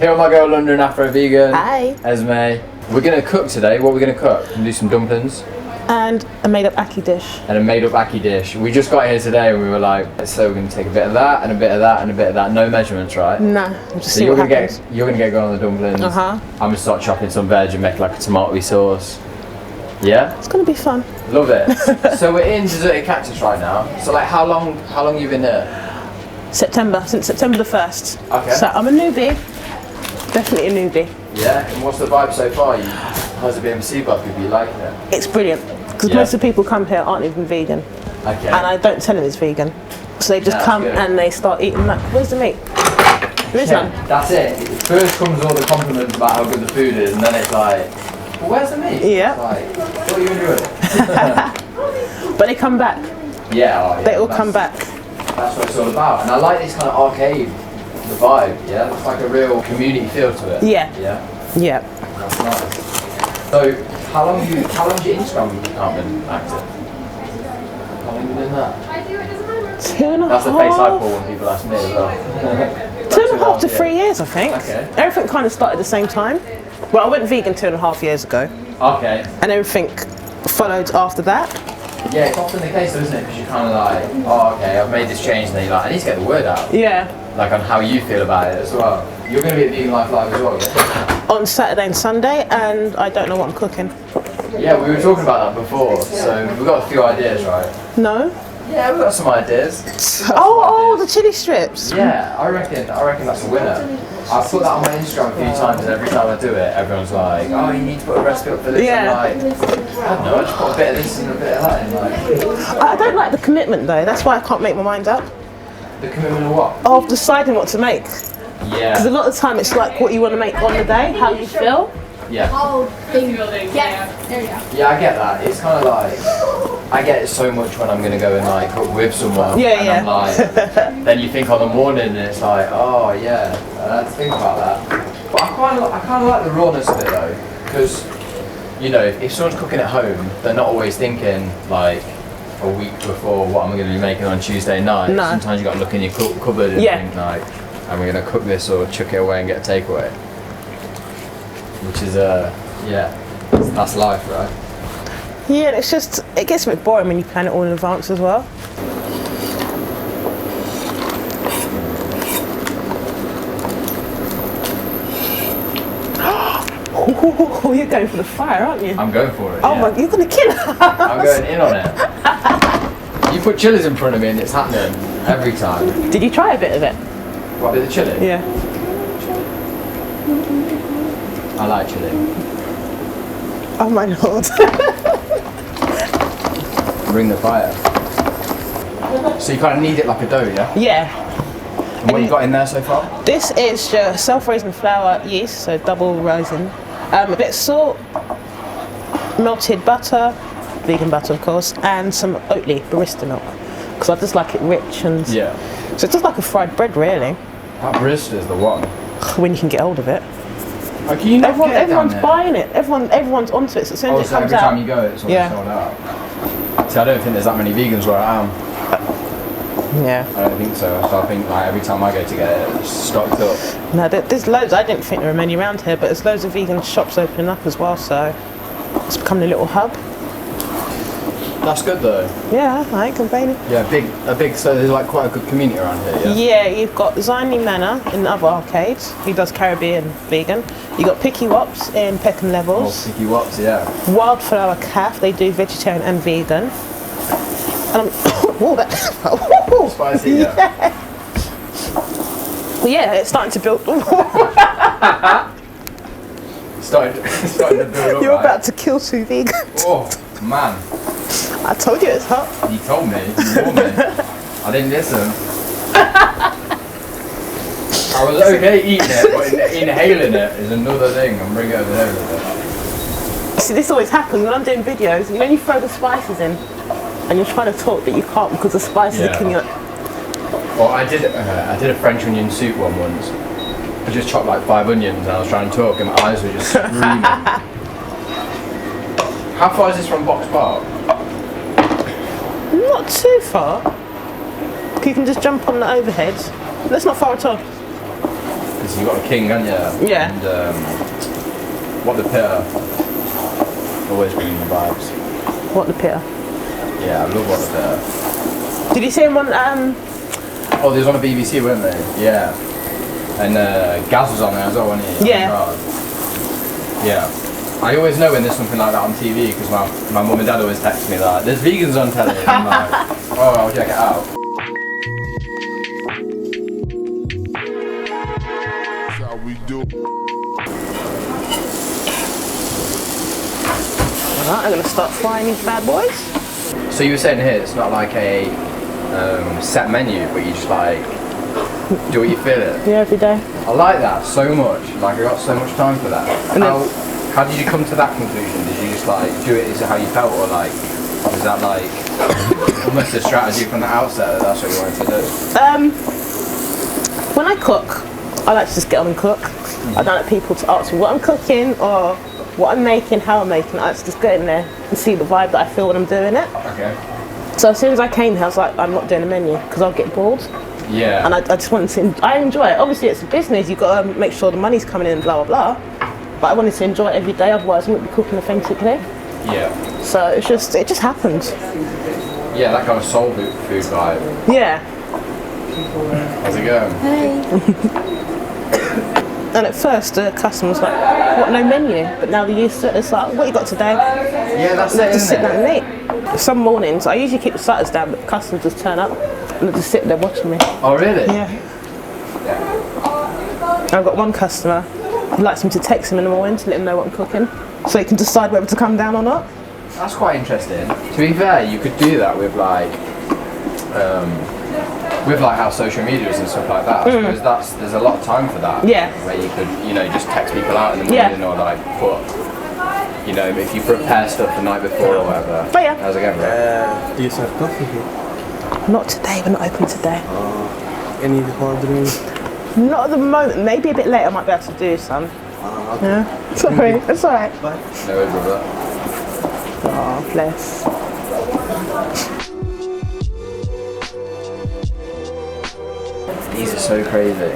Here with my girl London Afro Vegan. Hi. Esme. We're going to cook today. What are we going to cook? We're going to do some dumplings. And a made up Ackee dish. And a made up Ackee dish. We just got here today and we were like, so we're going to take a bit of that and a bit of that and a bit of that. No measurements, right? No, we'll just so see you're what gonna happens. you're going to get going on the dumplings. I'm going to start chopping some veg and make like a tomato sauce. Yeah? It's going to be fun. Love it. So we're in Deserted Cactus right now. So like how long you been here? September, since September the 1st. Okay. So I'm a newbie. Definitely a newbie. Yeah? And what's the vibe so far? How's it been with sea buck? You liking it? It's brilliant. Because most of the people come here aren't even vegan. Okay. And I don't tell them it's vegan. So they just come and they start eating like, where's the meat? There is none. That's it. First comes all the compliments about how good the food is, and then it's like, well, where's the meat? Yeah. Like, what are you doing? But they come back. Yeah. They all come back. That's what it's all about. And I like this kind of arcade, the vibe, yeah? It's like a real community feel to it. Yeah. Yeah? Yeah. That's nice. So, how long your Instagram account been active? How long have you been doing that? 2.5. That's the face I pull when people ask me as well. 2.5 to 3 years, I think. Okay. Everything kind of started at the same time. Well, I went vegan 2.5 years ago. Okay. And everything followed after that. Yeah, it's often the case though, isn't it? Because you're kind of like, oh, okay, I've made this change, and then you're like, I need to get the word out. Yeah. Like on how you feel about it as well. You're going to be at Vegan Life Live as well, yeah? On Saturday and Sunday, and I don't know what I'm cooking. Yeah, we were talking about that before, so we've got a few ideas, right? No? Yeah, we've got some ideas. Oh, the chili strips. Yeah, I reckon that's a winner. I've put that on my Instagram a few times, and every time I do it, everyone's like, oh, you need to put a recipe up for this. Yeah. I'm like, I don't know, I just put a bit of this and a bit of that in. Like, I don't like the commitment though, that's why I can't make my mind up. the commitment of what? Of deciding what to make. Yeah. Because a lot of the time it's like what you want to make on the day, how you feel. Yeah. Oh, yeah. There you go. Yeah, I get that. It's kind of like, I get it so much when I'm going to go and like cook with someone. Yeah, and yeah. I'm like, then you think on the morning and it's like, oh yeah, I had to think about that. But I kind of like the rawness of it though, because, you know, if someone's cooking at home, they're not always thinking like a week before what am I going to be making on Tuesday night. No. Sometimes you got to look in your cupboard and think like, am I going to cook this or chuck it away and get a takeaway? Which is, yeah, that's life, right? Yeah, and it's just, it gets a bit boring when you plan it all in advance as well. Oh, you're going for the fire, aren't you? I'm going for it. Oh yeah. my, you're going to kill us. I'm going in on it. You put chilies in front of me and it's happening every time. Did you try a bit of it? What, a bit of chili? Yeah. I like chili. Oh my lord. Bring the fire. So you kind of knead it like a dough, yeah? Yeah. And what you got in there so far? This is just self-raising flour, yeast, so double rising. A bit of salt, melted butter, vegan butter of course, and some Oatly barista milk. Because I just like it rich and... Yeah. So it's just like a fried bread really. That barista is the one. When you can get hold of it. Oh, can you not get it down Everyone's there? buying it. Everyone's onto it. So as soon as it so comes every out... time you go it's always sold out. See, I don't think there's that many vegans where I am. Yeah. I don't think so. So I think like every time I go to get it, it's stocked up. No, there's loads. I didn't think there were many around here, but there's loads of vegan shops opening up as well, so it's becoming a little hub. That's good though. Yeah, I ain't complaining. Yeah, so there's like quite a good community around here, yeah? Yeah, you've got Zaini Manor in the other arcades. He does Caribbean vegan. You got Picky Wops in Peckham Levels. Oh, Picky Wops, yeah. Wildflower Cafe, they do vegetarian and vegan. And I'm whoa, that Spicy, yeah. Well, yeah, it's starting to build. starting to build up. You're right? about to kill two vegans. Oh man. I told you it's hot. You told me, you warned me. I didn't listen. I was okay eating it, but inhaling it is another thing. I'm bringing it over there with it. See, this always happens when I'm doing videos. You know, you throw the spices in, and you're trying to talk, but you can't because the spices are killing you. Well, I did a French onion soup one once. I just chopped like 5 onions and I was trying to talk and my eyes were just screaming. How far is this from Box Park? Not too far. You can just jump on the overhead. That's not far at all. Because So you've got the king, haven't you? Yeah. And what the pitta. Always bringing the vibes. What the pitta? Yeah, I love what the pitta. Did you see him on Oh, they was on the BBC, weren't they? Yeah. And Gaz was on there as well, wasn't he? Yeah. Yeah. I always know when there's something like that on TV because my mum and dad always text me like, there's vegans on telly. And I'm like, oh, I'll check it out. That's how we do. Alright, I'm going to start frying these bad boys. So you were saying here, it's not like a set menu, but you just like do what you feel it. Yeah, every day. I like that so much. Like I got so much time for that. And How did you come to that conclusion? Did you just like do it? Is it how you felt, or like was that like almost a strategy from the outset that that's what you wanted to do? When I cook, I like to just get on and cook. I don't like people to ask me what I'm cooking or what I'm making, how I'm making. I like to just get in there and see the vibe that I feel when I'm doing it. Okay. So as soon as I came here, I was like, I'm not doing a menu because I'll get bored. Yeah. And I just wanted to, I enjoy it. Obviously it's a business, you've got to make sure the money's coming in and blah, blah, blah. But I wanted to enjoy it every day, otherwise I wouldn't be cooking authentically. Yeah. So it just happened. Yeah, that kind of soul food vibe. Yeah. How's it going? And at first the customer was like, what, no menu? But now they're used to it. It's like, what you got today? Yeah, that's They it, just sit isn't down it? and eat. Some mornings, I usually keep the shutters down, but customers just turn up and they just sit there watching me. Oh, really? Yeah. I've got one customer who likes me to text him in the morning to let him know what I'm cooking, so he can decide whether to come down or not. That's quite interesting. To be fair, you could do that with like how social media is and stuff like that. I suppose there's a lot of time for that. Yeah. Where you could, just text people out in the morning or like put, if you prepare stuff the night before or whatever. But yeah. How's it going, bro? Do you serve coffee here? Not today, we're not open today. Any hard drinks? Not at the moment, maybe a bit later I might be able to do some. Okay. Yeah. Sorry, it's alright. Bye. No worries with that. Oh, bless. These are so crazy.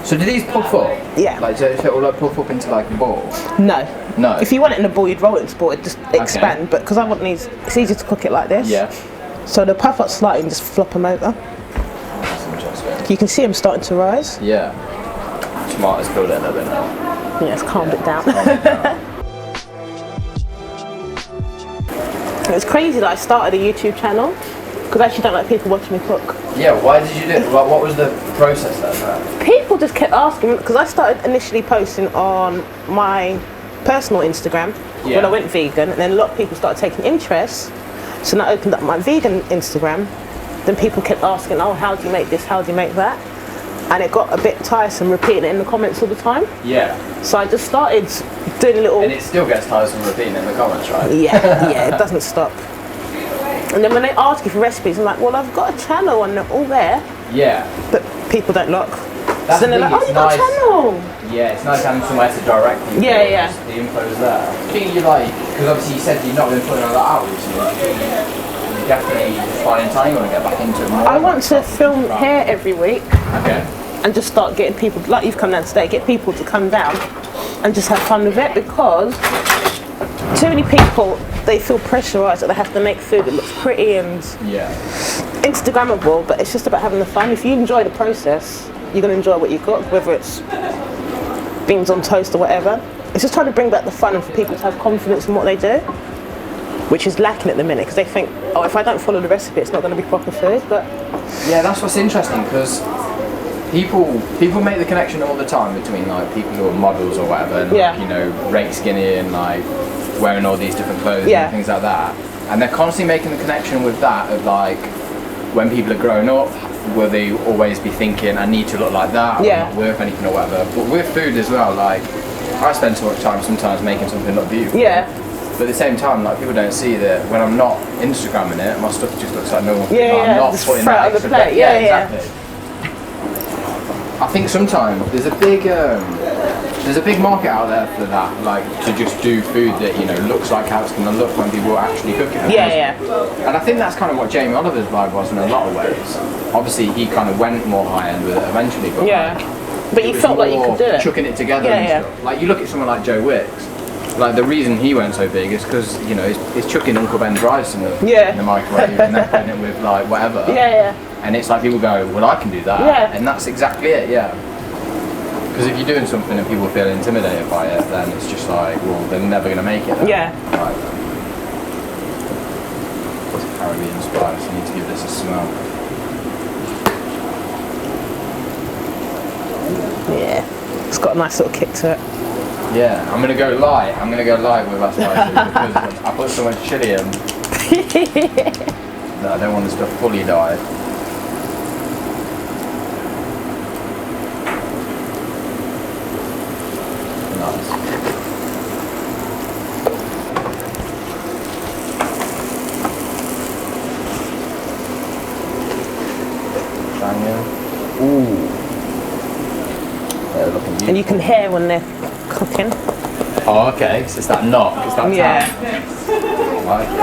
So do these puff up? Yeah. Like, so it will like puff up into like a ball? No. No. If you want it in a ball, you'd roll it into a ball, it'd just expand. But because I want these, it's easier to cook it like this. Yeah. So they'll puff up slightly and just flop them over. That's interesting. You can see them starting to rise. Yeah. Tomatoes build it a little bit now. Yeah, it's calmed it down. It's crazy that I started a YouTube channel because I actually don't like people watching me cook. Yeah, why did you do it? What was the process there? People just kept asking, because I started initially posting on my personal Instagram when I went vegan, and then a lot of people started taking interest. So then I opened up my vegan Instagram. Then people kept asking, oh, how do you make this? How do you make that? And it got a bit tiresome repeating it in the comments all the time. Yeah. So I just started doing a little... And it still gets tiresome repeating in the comments, right? Yeah, it doesn't stop. And then when they ask you for recipes, I'm like, well, I've got a channel and they're all there. Yeah. But people don't look. That's so then they're like, oh, you got a channel. Yeah, it's nice having somewhere to direct you. Yeah. The info's there. I think you like, because obviously you said you've not been putting all that out recently. You definitely finding time, you want to get back into it more. I want to film here every week. Okay. And just start getting people, like you've come down today, get people to come down and just have fun with it, because too many people, they feel pressurised that they have to make food that looks pretty and Instagrammable, but it's just about having the fun. If you enjoy the process, you're going to enjoy what you cook, whether it's beans on toast or whatever. It's just trying to bring back the fun and for people to have confidence in what they do, which is lacking at the minute, because they think, oh, if I don't follow the recipe, it's not going to be proper food. But yeah, that's what's interesting, because people make the connection all the time between like people who are models or whatever, and like, rake skinny and like wearing all these different clothes and things like that, and they're constantly making the connection with that of like, when people are growing up, will they always be thinking, I need to look like that, or I'm not worth anything or whatever. But with food as well, like I spend so much time sometimes making something look beautiful. But at the same time, like people don't see that when I'm not Instagramming it, my stuff just looks like normal. I'm not just putting throw that it on the extra plate. exactly. I think sometimes there's a big market out there for that, like to just do food that looks like how it's going to look when people are actually cooking it. And I think that's kind of what Jamie Oliver's vibe was in a lot of ways. Obviously, he kind of went more high end with it eventually, but like, But It you was felt like you more could do it. chucking it together Yeah, and yeah. stuff. Like you look at someone like Joe Wicks. Like the reason he went so big is because you know he's chucking Uncle Ben's rice in the microwave and then putting it with like whatever. Yeah. And it's like people go, well, I can do that. Yeah. And that's exactly it. Yeah. Because if you're doing something and people feel intimidated by it, then it's just like, well, they're never going to make it. Then. Yeah. Right. It's Caribbean spice. I need to give this a smell. Yeah. It's got a nice little kick to it. Yeah, I'm gonna go light. I'm gonna go light with that spices because I put so much chilli in that I don't want the stuff fully dyed. Nice. Banging. Ooh. They're looking beautiful. And you can hear when they're cooking. Oh, okay. So it's that knock. It's that Yeah. tap. Like it.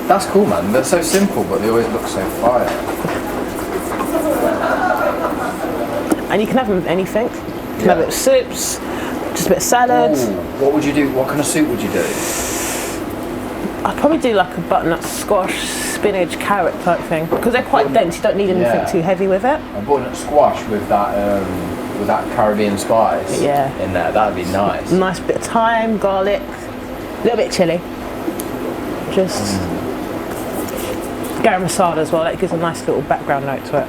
That's cool, man. They're so simple, but they always look so fire. And you can have them with anything. You can have it with soups, just a bit of salad. Ooh, what would you do? What kind of soup would you do? I'd probably do like a butternut squash, spinach, carrot type thing. Because they're quite dense, you don't need anything Yeah. too heavy with it. A butternut squash with that Caribbean spice Yeah. in there. That'd be nice. Nice bit of thyme, garlic, a little bit of chilli. Just gara masala as well, that gives a nice little background note to it.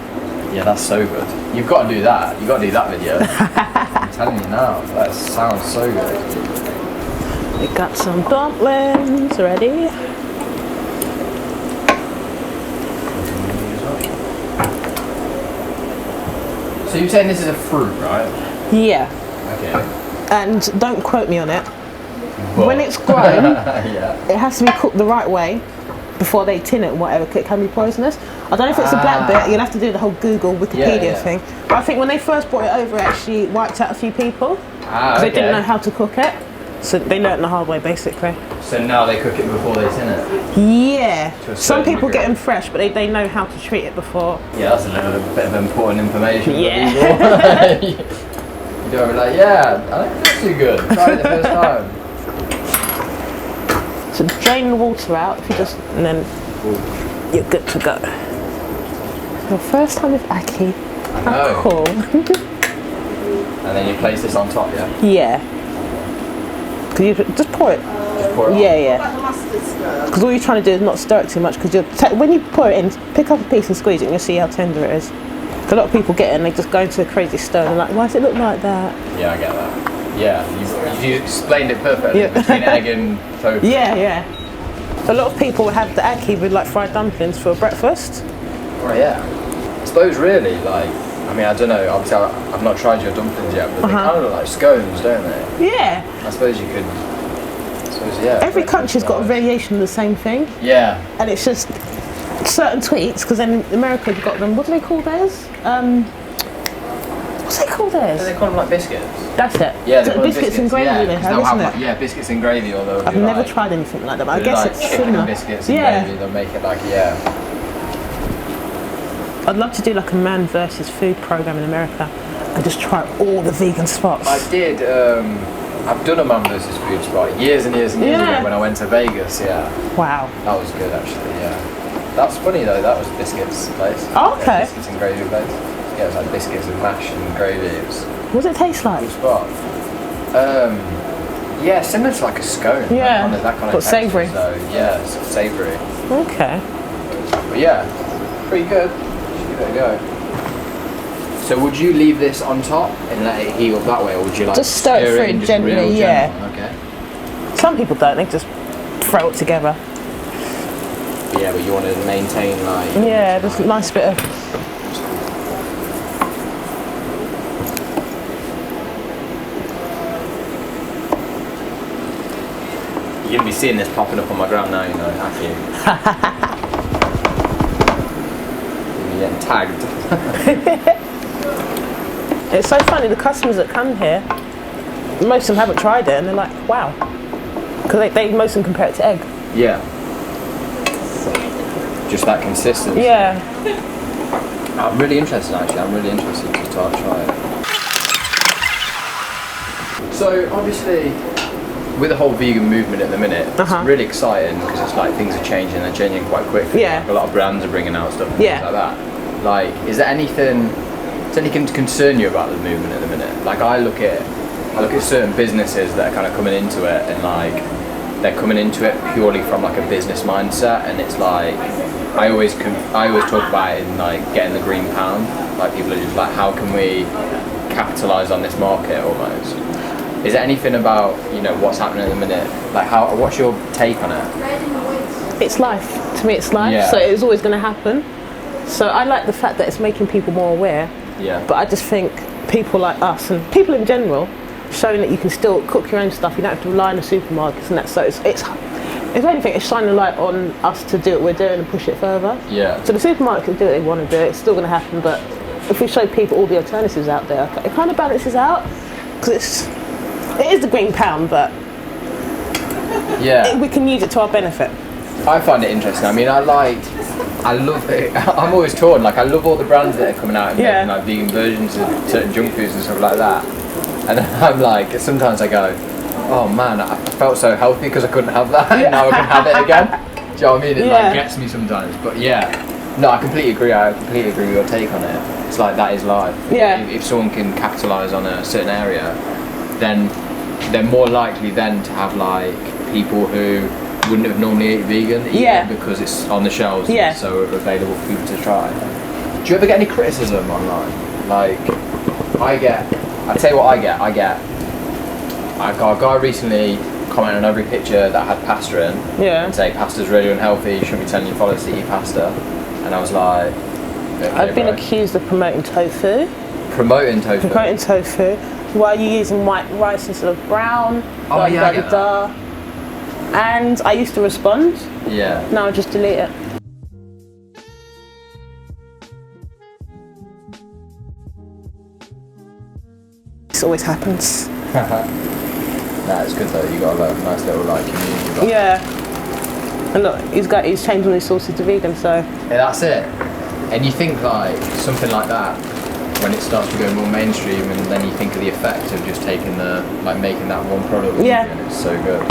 Yeah, that's so good. You've got to do that. You've got to do that video. I'm telling you now. That sounds so good. We got some dumplings ready. So you're saying this is a fruit, right? Yeah, Okay. and don't quote me on it. But- When it's grown, Yeah. it has to be cooked the right way before they tin it and whatever, 'cause it can be poisonous. I don't know if it's the black bit, you'll have to do the whole Google, Wikipedia Yeah. thing. But I think when they first brought it over, it actually wiped out a few people because they didn't know how to cook it. So they learnt the hard way, basically. So now they cook it before they tin it? Yeah. To a Some certain people degree. get them fresh, but they know how to treat it before. Yeah, that's a little bit of important information. for Yeah. people. You don't be like, yeah, I think that's too good. Try it the first time. So drain the water out, if you just, and then you're good to go. Your first time with Ackee. I know. Cool. And then you place this on top, yeah? Yeah. Cause you just pour it. Just pour it on. Yeah. Because all you're trying to do is not stir it too much. Because when you pour it in, pick up a piece and squeeze it, and you'll see how tender it is. 'Cause a lot of people get it and they just go into a crazy stir and they're like, why does it look like that? Yeah, I get that. Yeah, you explained it perfectly Yeah. between egg and tofu. Yeah. A lot of people have the Ackee with like fried dumplings for breakfast. Right, yeah. I suppose really, like, I mean, I don't know, obviously I've not tried your dumplings yet, but they kind of look like scones, don't they? Yeah. I suppose you could, yeah. Every country's got a variation of the same thing. Yeah. And it's just certain tweaks, because then America have got them, what do they call theirs? What's they call theirs? Do they call them like biscuits? That's it. Yeah, they So call them biscuits and gravy yeah, they 'cause have, they'll isn't have it? like, biscuits and gravy, or they'll I've do never like, tried anything like that, but I do guess like it's chicken similar. and biscuits and Yeah. gravy, they'll make it like, I'd love to do like a man versus food program in America and just try all the vegan spots. I did, I've done a man versus food spot years and years and years Yeah. ago when I went to Vegas, yeah. Wow. That was good actually, yeah. That's funny though, that was biscuits place. Oh, okay. Yeah, biscuits and gravy place. Yeah, it was like biscuits and mash and gravy. It was What does it taste like? a good spot. Yeah, similar to like a scone. Yeah, that kind of but texture, savoury. So yeah, it's savoury. Okay. But yeah, pretty good. Should give it a go. So would you leave this on top and let it heat up that way, or would you like Just stir it through and just gently, real yeah. gentle? Okay. Some people don't, they just throw it together. Yeah, but you want to maintain like. Yeah, just a nice bit of. You're gonna be seeing this popping up on my gram now, you know, Ackee. You're getting tagged. It's so funny, the customers that come here, most of them haven't tried it and they're like, wow. Because most of them compare it to egg. Yeah. Just that consistency. Yeah. I'm really interested actually. I'm really interested to try it. So obviously, with the whole vegan movement at the minute, it's really exciting because it's like things are changing. They're changing quite quickly. Yeah. Like, a lot of brands are bringing out stuff and Yeah. things like that. Like, is there anything to concern you about the movement at the minute? Like, I look at certain businesses that are kind of coming into it, and like they're coming into it purely from like a business mindset, and it's like I always talk about it in like getting the green pound. Like, people are just like, how can we capitalize on this market almost? Is there anything about, you know, what's happening at the minute? Like, what's your take on it? It's life. To me, it's life. Yeah. So it's always going to happen. So I like the fact that it's making people more aware. Yeah. But I just think people like us and people in general, showing that you can still cook your own stuff. You don't have to rely on the supermarkets and that. So it's if anything, it's shining a light on us to do what we're doing and push it further. Yeah. So the supermarket can do what they want to do. It's still going to happen. But if we show people all the alternatives out there, it kind of balances out. Because it is the green pound, but Yeah. we can use it to our benefit. I find it interesting. I mean, I love it. I'm always torn. Like, I love all the brands that are coming out and making like vegan versions of certain junk foods and stuff like that. And I'm like, sometimes I go, oh man, I felt so healthy because I couldn't have that, and now I can have it again. Do you know what I mean? It like gets me sometimes. But yeah, no, I completely agree. I completely agree with your take on it. It's like, that is life. Yeah. If someone can capitalise on a certain area, then they're more likely then to have like people who wouldn't have normally ate vegan, because it's on the shelves, and it's so available for people to try. Do you ever get any criticism online? Like, I'll tell you what I got a guy recently comment on every picture that had pasta in, and say pasta's really unhealthy, you shouldn't be telling your followers to eat pasta. And I was like, okay, I've been accused of promoting tofu. Promoting tofu? Promoting tofu. Why are you using white rice instead of brown? Oh yeah, I get that. And I used to respond. Yeah. Now I just delete it. This always happens. Nah, it's good though. You got a nice little like community. Yeah. And look, he's changed all his sauces to vegan, so. Yeah, that's it. And you think like something like that, when it starts to go more mainstream, and then you think of the effect of just taking making that one product. Yeah. And it's so good.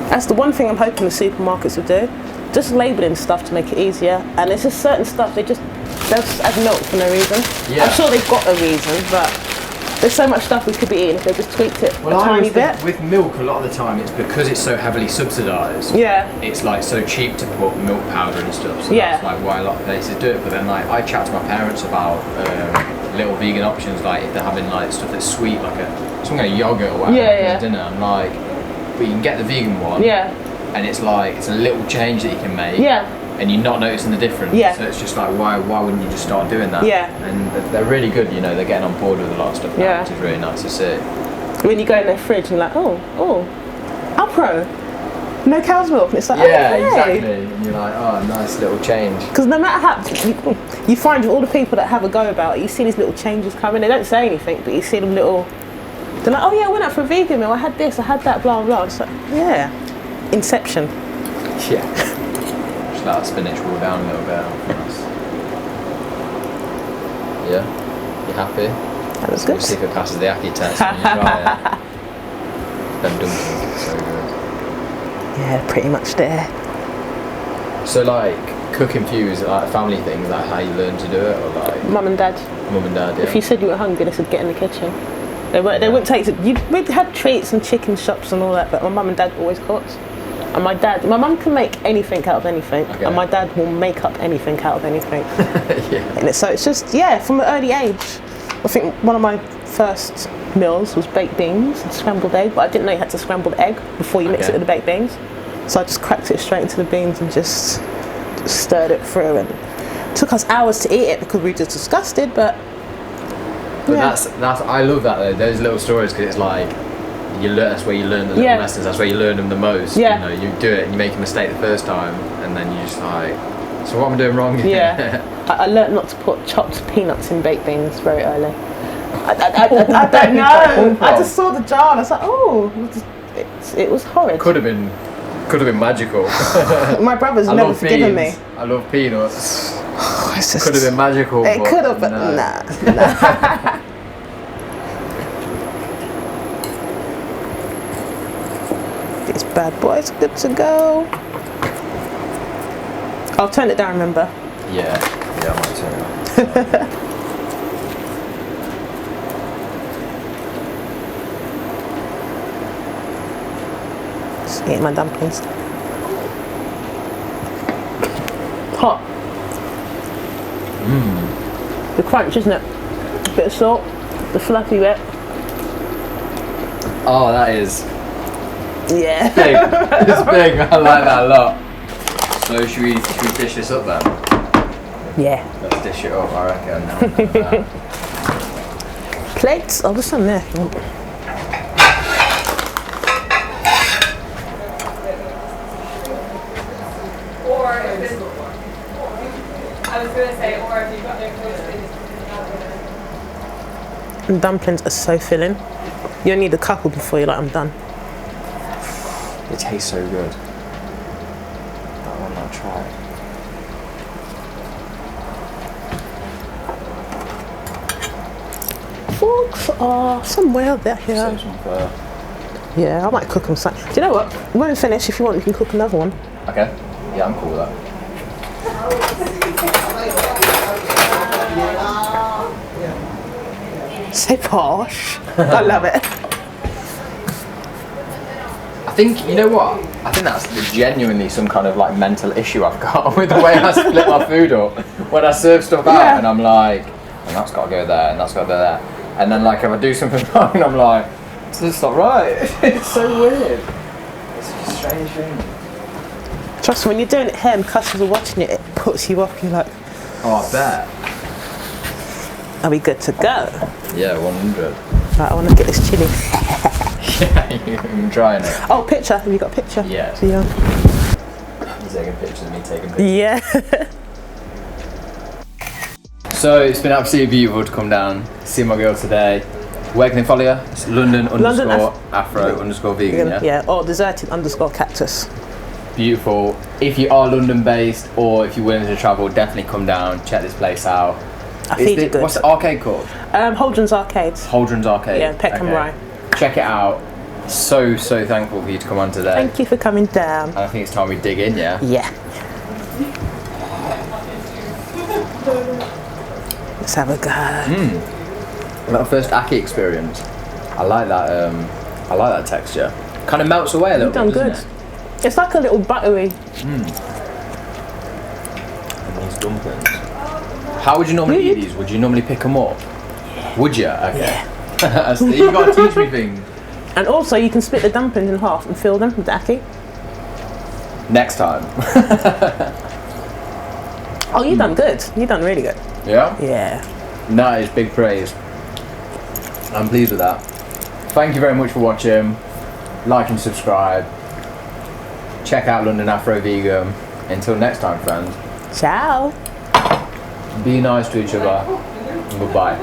That's the one thing I'm hoping the supermarkets will do. Just labelling stuff to make it easier. And it's just certain stuff they'll just add milk for no reason. Yeah. I'm sure they've got a reason, but there's so much stuff we could be eating if they just tweaked it a tiny bit. With milk, a lot of the time, it's because it's so heavily subsidised. Yeah. It's like so cheap to put milk powder and stuff. So that's like why a lot of places do it. But then like I chat to my parents about little vegan options, like if they're having like stuff that's sweet, like something like yogurt or whatever for dinner. I'm like, but you can get the vegan one. Yeah. And it's like it's a little change that you can make. Yeah. And you're not noticing the difference. Yeah. So it's just like, why wouldn't you just start doing that? Yeah. And they're really good, you know, they're getting on board with a lot of stuff now, which is really nice to see. When you go in their fridge and you're like, oh, Afro, no cow's milk. And it's like, exactly. And you're like, oh, nice little change. Because no matter how, you find with all the people that have a go about it, you see these little changes coming. They don't say anything, but you see them little, they're like, oh yeah, I went out for a vegan meal, I had this, I had that, blah, blah. It's like, yeah, Inception. Yeah. Just let that spinach roll down a little bit. Nice. Yeah? You happy? That was good. We'll see if it passes the Ackee test when you try it. Them dumplings are so good. Yeah, pretty much there. So like, cooking for you, is it like a family thing, like how you learn to do it, or like? Mum and Dad. Mum and Dad, yeah. If you said you were hungry, they said get in the kitchen. They wouldn't take it. We'd had treats and chicken shops and all that, but my mum and dad always cooked. And my mum can make anything out of anything, and my dad will make up anything out of anything. And so it's just, from an early age. I think one of my first meals was baked beans and scrambled egg, but I didn't know you had to scramble the egg before you mix it with the baked beans. So I just cracked it straight into the beans and just stirred it through, and it took us hours to eat it because we were just disgusted, but that's I love that though, those little stories, because it's like that's where you learn the little lessons, that's where you learn them the most. You know, you do it and you make a mistake the first time, and then you just like, so what am I doing wrong here? I learnt not to put chopped peanuts in baked beans very early. I don't know. I just saw the jar and I was like, oh, it was horrid. Could have been magical. My brother's never forgiven me. I love peanuts. It's just, Could have been magical. It but could have, but no. nah. These bad boys good to go. I'll turn it down, remember? Yeah, I might turn it on. Just eat my dumplings. Hot. The crunch, isn't it? Bit of salt, the fluffy bit. Oh, that is Yeah. big. It's big. I like that a lot. So should we dish this up then? Yeah. Let's dish it up, I reckon. Plates? Oh, there's some there if you want. Or if it's, I was going to say, or if you've got no toasters. And dumplings are so filling. You only need a couple before you're like, I'm done. It tastes so good. That one I'll try. Forks are somewhere there. Save some for... Yeah, I might cook them. Do you know what? When we finish, if you want, you can cook another one. Okay. Yeah, I'm cool with that. So posh. I love it. I think, you know what? I think that's genuinely some kind of like mental issue I've got with the way I split my food up. When I serve stuff out Yeah. and I'm like, and that's got to go there and that's got to go there. And then like if I do something wrong, I'm like, this is not right. It's so weird. It's a strange thing. Trust me, when you're doing it here and customers are watching it, it puts you off. You're like, Oh, I bet. are we good to go? Yeah, 100. Right, I want to get this chili. Yeah, I'm trying it. Oh, picture. Have you got a picture? Yeah. So, yeah. He's taking pictures of me taking pictures. Yeah. So it's been absolutely beautiful to come down, see my girl today. Where can they follow you? It's London _ Afro _ vegan, yeah? Yeah, or deserted _ cactus. Beautiful. If you are London based or if you're willing to travel, definitely come down, check this place out. I feed you good. What's the arcade called? Holdren's Arcades. Holdren's Arcade. Yeah, Peckham Rye. Check it out. So thankful for you to come on today. Thank you for coming down. And I think it's time we dig in, yeah? Yeah. Let's have a go. That first Ackee experience. I like that. I like that texture. Kind of melts away a little You've done bit. good. Doesn't it? It's like a little buttery. And these dumplings. How would you normally eat these? Would you normally pick them up? Would you? Okay. Yeah. So you got to teach me things. And also, you can split the dumplings in half and fill them with the ackee. Next time. Oh, you've done good. You've done really good. Yeah? Yeah. That is big praise. I'm pleased with that. Thank you very much for watching. Like and subscribe. Check out London Afro Vegan. Until next time, friends. Ciao. Be nice to each other. Goodbye.